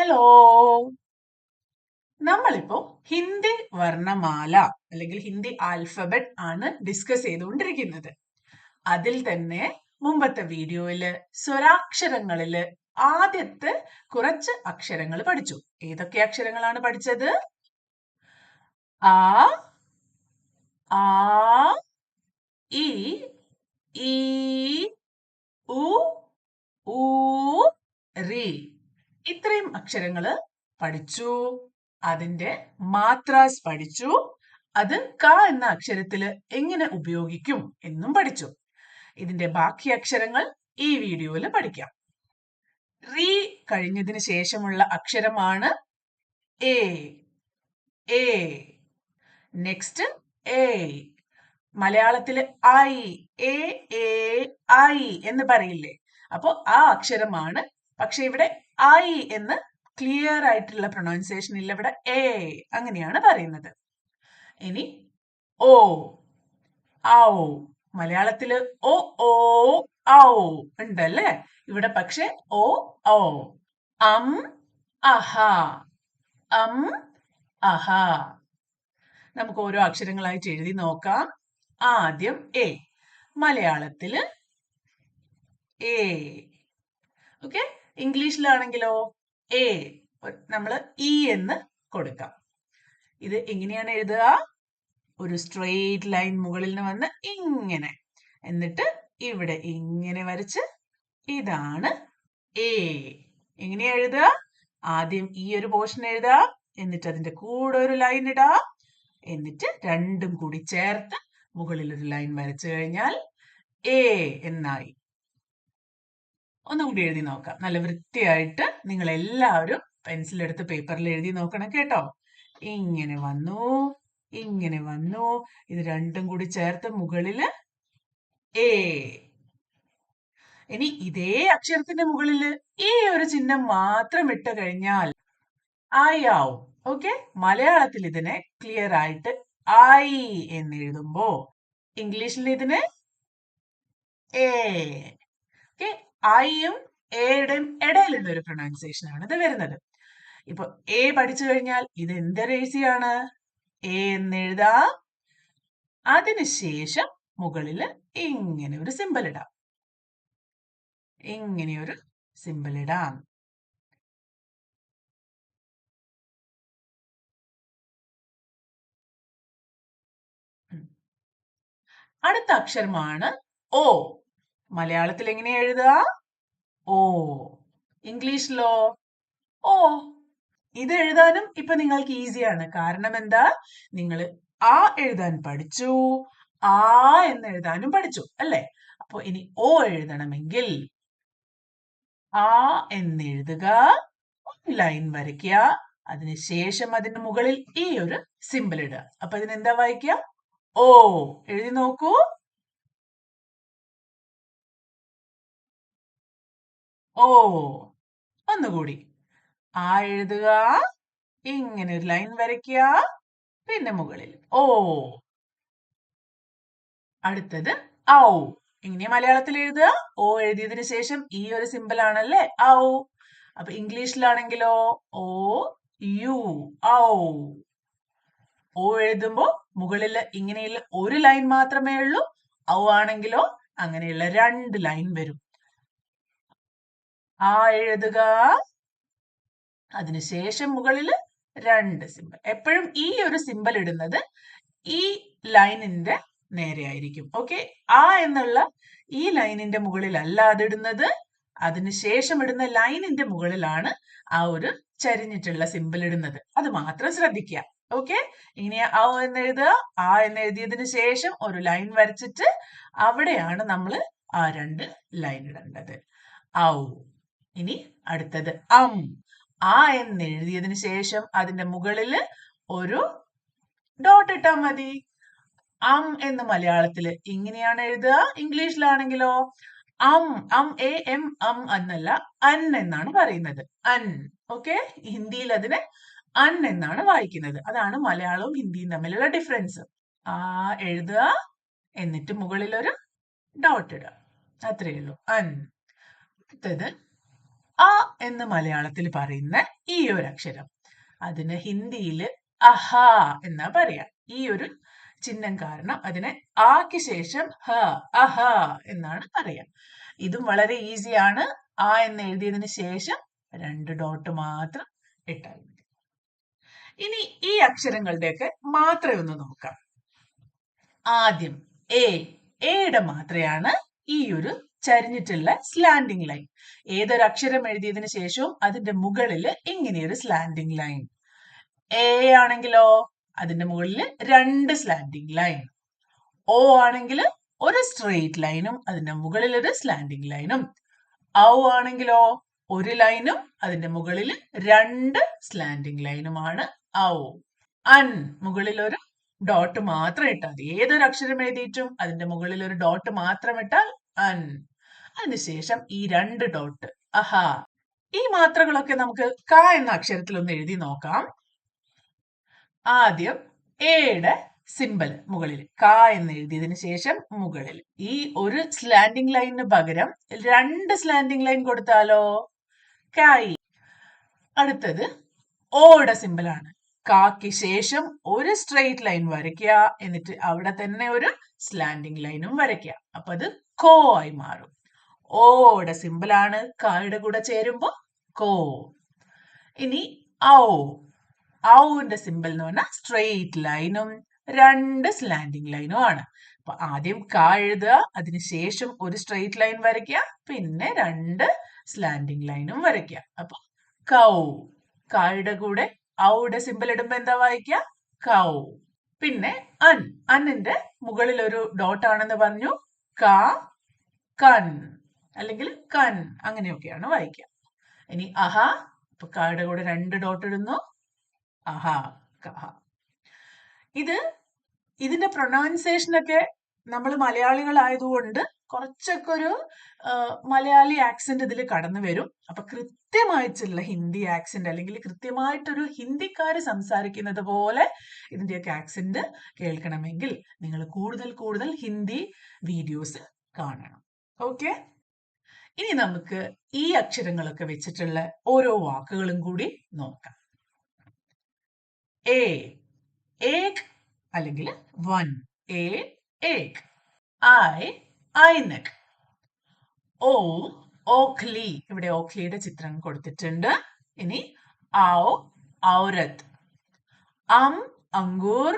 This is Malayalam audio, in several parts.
ഹലോ, നമ്മളിപ്പോ ഹിന്ദി വർണ്ണമാല അല്ലെങ്കിൽ ഹിന്ദി ആൽഫബറ്റ് ആണ് ഡിസ്കസ് ചെയ്തുകൊണ്ടിരിക്കുന്നത്. അതിൽ തന്നെ മുമ്പത്തെ വീഡിയോയില് സ്വരാക്ഷരങ്ങളില് ആദ്യത്തെ കുറച്ച് അക്ഷരങ്ങൾ പഠിച്ചു. ഏതൊക്കെ അക്ഷരങ്ങളാണ് പഠിച്ചത്? ആ, ആ, ഇ, ഈ, ഉ, ഊ, റി. ഇത്രയും അക്ഷരങ്ങള് പഠിച്ചു. അതിന്റെ മാത്രാസ് പഠിച്ചു. അത് ക എന്ന അക്ഷരത്തില് എങ്ങനെ ഉപയോഗിക്കും എന്നും പഠിച്ചു. ഇതിന്റെ ബാക്കി അക്ഷരങ്ങൾ ഈ വീഡിയോയിൽ പഠിക്കാം. റീ കഴിഞ്ഞതിന് ശേഷമുള്ള അക്ഷരമാണ് എ. എ. Next A. മലയാളത്തില് ഐ, എ എ ഐ എന്ന് പറയില്ലേ? അപ്പോ ആ അക്ഷരമാണ്. പക്ഷെ ഇവിടെ ഐ എന്ന് ക്ലിയർ ആയിട്ടുള്ള പ്രൊനൗൺസിയേഷൻ ഇല്ല. ഇവിടെ എ അങ്ങനെയാണ് പറയുന്നത്. ഇനി ഓ, ഔ. മലയാളത്തില് ഓ ഓ ഔ ഉണ്ടല്ലേ? ഇവിടെ പക്ഷെ ഓ ഓ. അം, അഹ. അം, അഹ. നമുക്ക് ഓരോ അക്ഷരങ്ങളായിട്ട് എഴുതി നോക്കാം. ആദ്യം എ. മലയാളത്തില് എ. ഓക്കെ. ഇംഗ്ലീഷിലാണെങ്കിലോ എ നമ്മള് ഇ എന്ന് കൊടുക്കാം. ഇത് എങ്ങനെയാണ് എഴുതുക? ഒരു സ്ട്രെയിറ്റ് ലൈൻ മുകളിൽ നിന്ന് വന്ന് ഇങ്ങനെ, എന്നിട്ട് ഇവിടെ ഇങ്ങനെ വരച്ച് ഇതാണ് എ. എങ്ങനെയാ എഴുതുക? ആദ്യം ഈ ഒരു പോർഷൻ എഴുതുക, എന്നിട്ട് അതിന്റെ കൂടെ ഒരു ലൈൻ ഇടാം, എന്നിട്ട് രണ്ടും കൂടി ചേർത്ത് മുകളിൽ ഒരു ലൈൻ വരച്ചു കഴിഞ്ഞാൽ എ എന്നായി. ഒന്നുകൂടി എഴുതി നോക്കാം. നല്ല വൃത്തിയായിട്ട് നിങ്ങൾ എല്ലാവരും പെൻസിൽ എടുത്ത് പേപ്പറിൽ എഴുതി നോക്കണം കേട്ടോ. ഇങ്ങനെ വന്നു, ഇങ്ങനെ വന്നു. ഇത് രണ്ടും കൂടി ചേർത്ത് മുകളില് എ. ഇനി ഇതേ അക്ഷരത്തിന്റെ മുകളില് ഈ ഒരു ചിഹ്നം മാത്രം ഇട്ട് കഴിഞ്ഞാൽ ഐ ആവും. ഓക്കെ. മലയാളത്തിൽ ഇതിനെ ക്ലിയർ ആയിട്ട് ഐ എന്ന് എഴുതുമ്പോ ഇംഗ്ലീഷിൽ ഇതിന് എ. ഓക്കെ. ഐയും എയുടെയും ഇടയിലുള്ള ഒരു പ്രൊനൗൺസിയേഷൻ ആണ് ഇത് വരുന്നത്. ഇപ്പൊ എ പഠിച്ചു കഴിഞ്ഞാൽ ഇത് എന്തൊരു ഈസിയാണ്? എ എന്ന് എഴുതാം. അതിനുശേഷം മുകളില് ഇങ്ങനെ ഒരു സിമ്പൽ ഇടാം. ഇങ്ങനെ ഒരു സിമ്പൽ ഇടാം. അടുത്ത അക്ഷരമാണ് ഓ. മലയാളത്തിൽ എങ്ങനെയാ എഴുതുക? ഓ. ഇംഗ്ലീഷിലോ ഓ. ഇത് എഴുതാനും ഇപ്പൊ നിങ്ങൾക്ക് ഈസിയാണ്. കാരണം എന്താ? നിങ്ങൾ ആ എഴുതാൻ പഠിച്ചു, ആ എന്ന് എഴുതാനും പഠിച്ചു അല്ലേ? അപ്പൊ ഇനി ഓ എഴുതണമെങ്കിൽ ആ എന്ന് എഴുതുക, ലൈൻ വരയ്ക്കുക, അതിനുശേഷം അതിന് മുകളിൽ ഈ ഒരു സിമ്പിൾ ഇടുക. അപ്പൊ ഇതിനെന്താ വായിക്കുക? ഓ. എഴുതി നോക്കൂ. ഓ. ഒന്നുകൂടി ആ എഴുതുക, ഇങ്ങനെ ഒരു ലൈൻ വരയ്ക്കുക, പിന്നെ മുകളിൽ ഓ. അടുത്തത് ഔ. ഇങ്ങനെ മലയാളത്തിൽ എഴുതുക. ഓ എഴുതിയതിനു ശേഷം ഈ ഒരു സിമ്പിൾ ആണല്ലേ ഔ. അപ്പൊ ഇംഗ്ലീഷിലാണെങ്കിലോ ഓ യു, ഔ. ഓ എഴുതുമ്പോ മുകളിൽ ഇങ്ങനെയുള്ള ഒരു ലൈൻ മാത്രമേ ഉള്ളൂ. ഔ ആണെങ്കിലോ അങ്ങനെയുള്ള രണ്ട് ലൈൻ വരും. ആ എഴുതുക, അതിനുശേഷം മുകളിൽ രണ്ട് സിമ്പിൾ. എപ്പോഴും ഈ ഒരു സിമ്പിൾ ഇടുന്നത് ഈ ലൈനിന്റെ നേരെ ആയിരിക്കും. ഓക്കെ. ആ എന്നുള്ള ഈ ലൈനിന്റെ മുകളിലല്ല അതിടുന്നത്. അതിനുശേഷം ഇടുന്ന ലൈനിന്റെ മുകളിലാണ് ആ ഒരു ചരിഞ്ഞിട്ടുള്ള സിമ്പിൾ ഇടുന്നത്. അത് മാത്രം ശ്രദ്ധിക്കുക. ഓക്കെ. ഇനി ഔ എന്ന് എഴുതുക. ആ എന്ന് എഴുതിയതിനു ശേഷം ഒരു ലൈൻ വരച്ചിട്ട് അവിടെയാണ് നമ്മൾ ആ രണ്ട് ലൈൻ ഇടേണ്ടത്. ഔ. ഇനി അടുത്തത് അം. ആ എന്ന് എഴുതിയതിനു ശേഷം അതിന്റെ മുകളിൽ ഒരു ഡോട്ട് ഇട്ടാ മതി. അം എന്ന് മലയാളത്തില് ഇങ്ങനെയാണ് എഴുതുക. ഇംഗ്ലീഷിലാണെങ്കിലോ അം, അം എ എം അം എന്നല്ല, അൻ എന്നാണ് പറയുന്നത്. അൻ. ഓക്കെ. ഹിന്ദിയിൽ അതിനെ അൻ എന്നാണ് വായിക്കുന്നത്. അതാണ് മലയാളവും ഹിന്ദിയും തമ്മിലുള്ള ഡിഫറൻസ്. ആ എഴുതുക, എന്നിട്ട് മുകളിൽ ഒരു ഡോട്ട് ഇടുക. അത്രയേ ഉള്ളൂ. അൻ. അടുത്തത് അ എന്ന് മലയാളത്തിൽ പറയുന്ന ഈ ഒരു അക്ഷരം, അതിന് ഹിന്ദിയിൽ അഹ എന്നാ പറയാ. ഈ ഒരു ചിഹ്നം കാരണം അതിനെ ആക്ക് ശേഷം ഹ, അഹ എന്നാണ് പറയാ. ഇതും വളരെ ഈസിയാണ്. ആ എന്ന് എഴുതിയതിന് ശേഷം 2 ഡോട്ട് മാത്രം ഇട്ടാൽ മതി. ഇനി ഈ അക്ഷരങ്ങളുടെയൊക്കെ മാത്രം ഒന്ന് നോക്കാം. ആദ്യം എയുടെ മാത്രയാണ് ഈ ഒരു ചരിഞ്ഞിട്ടുള്ള സ്ലാൻഡിംഗ് ലൈൻ. ഏതൊരു അക്ഷരം എഴുതിയതിനു ശേഷവും അതിന്റെ മുകളിൽ ഇങ്ങനെയൊരു സ്ലാൻഡിംഗ് ലൈൻ. എ ആണെങ്കിലോ അതിന്റെ മുകളിൽ 2 സ്ലാൻഡിംഗ് ലൈൻ. ഓ ആണെങ്കിൽ ഒരു സ്ട്രെയിറ്റ് ലൈനും അതിന്റെ മുകളിൽ ഒരു സ്ലാൻഡിംഗ് ലൈനും. ഔ ആണെങ്കിലോ ഒരു ലൈനും അതിന്റെ മുകളിൽ 2 സ്ലാൻഡിംഗ് ലൈനുമാണ് ഔ. അൻ മുകളിൽ ഒരു ഡോട്ട് മാത്രം ഇട്ടാൽ മതി. ഏതൊരു അക്ഷരം എഴുതിയിട്ടും അതിന്റെ മുകളിൽ ഒരു ഡോട്ട് മാത്രം ഇട്ടാൽ അൻ. അതിനുശേഷം ഈ 2 ഡോട്ട് അഹ. ഈ മാത്രകളൊക്കെ നമുക്ക് ക എന്ന അക്ഷരത്തിൽ ഒന്ന് എഴുതി നോക്കാം. ആദ്യം എയുടെ സിമ്പൽ മുകളിൽ ക എന്ന് എഴുതിയതിനു ശേഷം മുകളിൽ ഈ ഒരു സ്ലാൻഡിംഗ് ലൈനിന് പകരം 2 സ്ലാൻഡിംഗ് ലൈൻ കൊടുത്താലോ കായി. അടുത്തത് ഓയുടെ സിമ്പലാണ്. കാക്ക് ശേഷം ഒരു സ്ട്രെയിറ്റ് ലൈൻ വരയ്ക്കുക, എന്നിട്ട് അവിടെ തന്നെ ഒരു സ്ലാൻഡിംഗ് ലൈനും വരയ്ക്കുക. അപ്പൊ അത് കോ ആയി മാറും. ഓയുടെ സിമ്പലാണ് കായുടെ കൂടെ ചേരുമ്പോ കോ. ഇനി ഔന്റെ സിമ്പൽ എന്ന് പറഞ്ഞാൽ സ്ട്രെയിറ്റ് ലൈനും 2 സ്ലാൻഡിംഗ് ലൈനും ആണ്. അപ്പൊ ആദ്യം ക എഴുതുക, അതിനുശേഷം ഒരു സ്ട്രെയിറ്റ് ലൈൻ വരയ്ക്കുക, പിന്നെ 2 സ്ലാൻഡിംഗ് ലൈനും വരയ്ക്കുക. അപ്പൊ കൗ. കായുടെ കൂടെ ഔയുടെ സിമ്പൽ ഇടുമ്പോ എന്താ വായിക്കുക കൗ. പിന്നെ അന്നിന്റെ മുകളിൽ ഒരു ഡോട്ട് ആണെന്ന് പറഞ്ഞു. ക, കൻ അല്ലെങ്കിൽ കൻ അങ്ങനെയൊക്കെയാണ് വായിക്കുക. ഇനി അഹ. അപ്പൊ കായുടെ കൂടെ 2 ഡോട്ട് ഇടുന്നു. അഹ, കഹ. ഇതിന്റെ പ്രൊനൗൺസിയേഷൻ ഒക്കെ നമ്മൾ മലയാളികളായതുകൊണ്ട് കുറച്ചൊക്കെ ഒരു മലയാളി ആക്സെന്റ് ഇതിൽ കടന്നു വരും. അപ്പൊ കൃത്യമായിട്ടുള്ള ഹിന്ദി ആക്സെന്റ് അല്ലെങ്കിൽ കൃത്യമായിട്ടൊരു ഹിന്ദിക്കാര് സംസാരിക്കുന്നത് പോലെ ഇതിന്റെയൊക്കെ ആക്സെന്റ് കേൾക്കണമെങ്കിൽ നിങ്ങൾ കൂടുതൽ ഹിന്ദി വീഡിയോസ് കാണണം. ഓക്കെ. ഇനി നമുക്ക് ഈ അക്ഷരങ്ങളൊക്കെ വെച്ചിട്ടുള്ള ഓരോ വാക്കുകളും കൂടി നോക്കാം. ഏക് അല്ലെങ്കിൽ വൺ. ഏക്. ഐനക്. ഓഖ്ലി. ഇവിടെ ഓഖ്ലിയുടെ ചിത്രം കൊടുത്തിട്ടുണ്ട്. ഇനി ഔരത്ത്. അങ്കൂർ.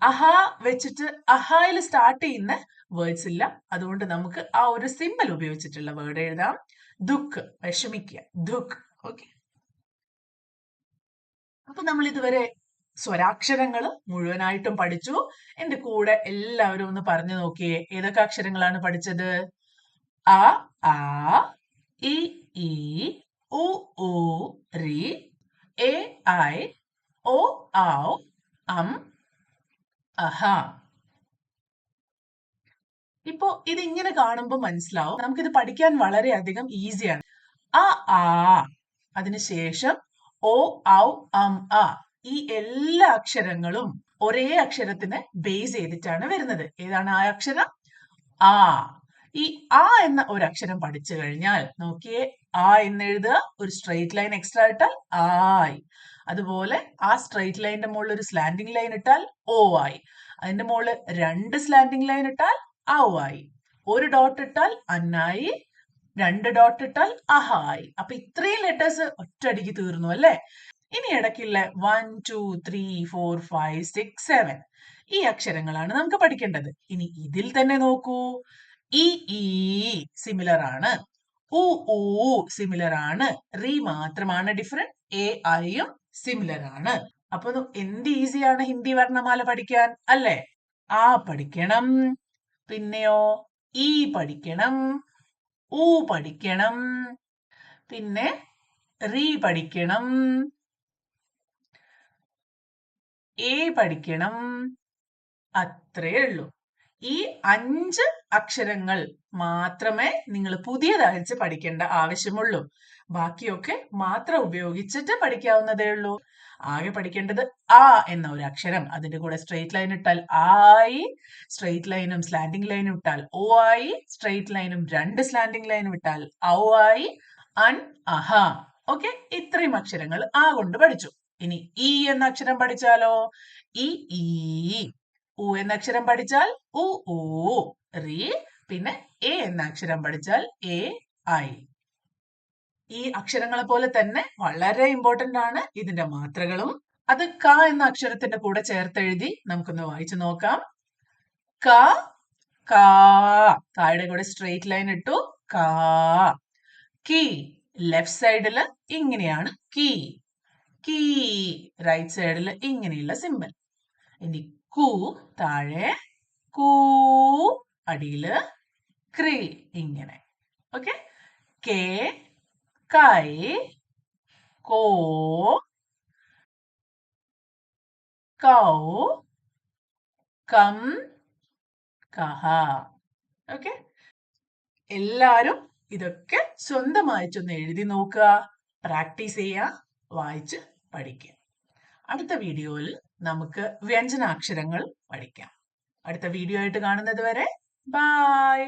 അഹ വെച്ചിട്ട് അഹയിൽ സ്റ്റാർട്ട് ചെയ്യുന്ന വേർഡ്സ് ഇല്ല, അതുകൊണ്ട് നമുക്ക് ആ ഒരു സിമ്പൽ ഉപയോഗിച്ചിട്ടുള്ള വേർഡ് എഴുതാം. ദുഃഖ്, വിഷമിക്കുക, ദുഃഖ്. ഓക്കെ. അപ്പൊ നമ്മൾ ഇതുവരെ സ്വരാക്ഷരങ്ങൾ മുഴുവനായിട്ടും പഠിച്ചു. എന്റെ കൂടെ എല്ലാവരും ഒന്ന് പറഞ്ഞു നോക്കിയേ, ഏതൊക്കെ അക്ഷരങ്ങളാണ് പഠിച്ചത്? അ, ആ, ഇ, ഈ, ഉ, ഊ, റി, എ, ഐ, ഒ, ഔ, അഹ. ഇപ്പോ ഇതിങ്ങനെ കാണുമ്പോൾ മനസ്സിലാവും നമുക്കിത് പഠിക്കാൻ വളരെയധികം ഈസിയാണ്. ആ, അതിനുശേഷം ഓ, ഔ, അ. ഈ എല്ലാ അക്ഷരങ്ങളും ഒരേ അക്ഷരത്തിനെ ബേസ് ചെയ്തിട്ടാണ് വരുന്നത്. ഏതാണ് ആ അക്ഷരം? ആ. ഈ ആ എന്ന ഒരു അക്ഷരം പഠിച്ചു കഴിഞ്ഞാൽ നോക്കിയേ, ആ എന്ന് എഴുതുക, ഒരു സ്ട്രെയിറ്റ് ലൈൻ എക്സ്ട്രാ ഇട്ടാൽ ആയി. അതുപോലെ ആ സ്ട്രെയിറ്റ് ലൈനിന്റെ മുകളിൽ ഒരു സ്ലാൻഡിംഗ് ലൈൻ ഇട്ടാൽ ഓ ആയി. അതിന്റെ മുകളിൽ 2 സ്ലാൻഡിംഗ് ലൈൻ ഇട്ടാൽ ഔ ആയി. ഒരു ഡോട്ട് ഇട്ടാൽ അന്നായി, 2 ഡോട്ട് ഇട്ടാൽ അഹായി. അപ്പൊ ഇത്രയും ലെറ്റേഴ്സ് ഒറ്റയടിക്ക് തീർന്നു അല്ലേ? ഇനി ഇടയ്ക്കുള്ള 1, 2, 3, 4, 5, 6, 7 ഈ അക്ഷരങ്ങളാണ് നമുക്ക് പഠിക്കേണ്ടത്. ഇനി ഇതിൽ തന്നെ നോക്കൂ, ഈ സിമിലർ ആണ്, ഉ സിമിലർ ആണ്, റി മാത്രമാണ് ഡിഫറെന്റ്. എ, ഐയും സിമിലർ ആണ്. അപ്പൊ എന്ത് ഈസിയാണ് ഹിന്ദി വർണ്ണമാല പഠിക്കാൻ അല്ലേ? ആ പഠിക്കണം, പിന്നെയോ ഈ പഠിക്കണം, ഉ പഠിക്കണം, പിന്നെ റി പഠിക്കണം, എ പഠിക്കണം. അത്രേ ഉള്ളൂ. ഈ 5 അക്ഷരങ്ങൾ മാത്രമേ നിങ്ങൾ പുതിയതായിട്ട് പഠിക്കേണ്ട ആവശ്യമുള്ളൂ. ബാക്കിയൊക്കെ മാത്രം ഉപയോഗിച്ചിട്ട് പഠിക്കാവുന്നതേ ഉള്ളൂ. ആകെ പഠിക്കേണ്ടത് ആ എന്ന ഒരു അക്ഷരം, അതിന്റെ കൂടെ സ്ട്രെയിറ്റ് ലൈൻ ഇട്ടാൽ ആയി, സ്ട്രെയിറ്റ് ലൈനും സ്ലാൻഡിംഗ് ലൈനും ഇട്ടാൽ ഓ ആയി, സ്ട്രെയിറ്റ് ലൈനും 2 സ്ലാൻഡിംഗ് ലൈനും ഇട്ടാൽ ഔ ആയി, അൻ, അഹ. ഓക്കെ, ഇത്രയും അക്ഷരങ്ങൾ ആ കൊണ്ട് പഠിച്ചു. ഇനി ഈ എന്ന അക്ഷരം പഠിച്ചാലോ? ഈ ഉ എന്ന അക്ഷരം പഠിച്ചാൽ ഉ ഊ റി, പിന്നെ എ എന്ന അക്ഷരം പഠിച്ചാൽ എ ഐ. ഈ അക്ഷരങ്ങളെ പോലെ തന്നെ വളരെ ഇമ്പോർട്ടന്റ് ആണ് ഇതിന്റെ മാത്രകളും. അത് ക എന്ന അക്ഷരത്തിന്റെ കൂടെ ചേർത്തെഴുതി നമുക്കൊന്ന് വായിച്ചു നോക്കാം. ക, കാ, കായുടെ കൂടെ സ്ട്രെയിറ്റ് ലൈൻ ഇട്ടു, കാ. കീ, ലെഫ്റ്റ് സൈഡില് ഇങ്ങനെയാണ് കീ. കീ, റൈറ്റ് സൈഡില് ഇങ്ങനെയുള്ള സിമ്പിൾ. ഇനി കു താഴെ, കൂ അടിയില്, ക്രീ ഇങ്ങനെ. ഓക്കെ, കെ, കൈ, കോ, കൗ, കം, കഹ. ഓക്കെ, എല്ലാരും ഇതൊക്കെ സ്വന്തമായിട്ടൊന്ന് എഴുതി നോക്കുക, പ്രാക്ടീസ് ചെയ്യുക, വായിച്ച് പഠിക്കുക. അടുത്ത വീഡിയോയിൽ നമുക്ക് വ്യഞ്ജനാക്ഷരങ്ങൾ പഠിക്കാം. അടുത്ത വീഡിയോ ആയിട്ട് കാണുന്നത് വരെ ബൈ.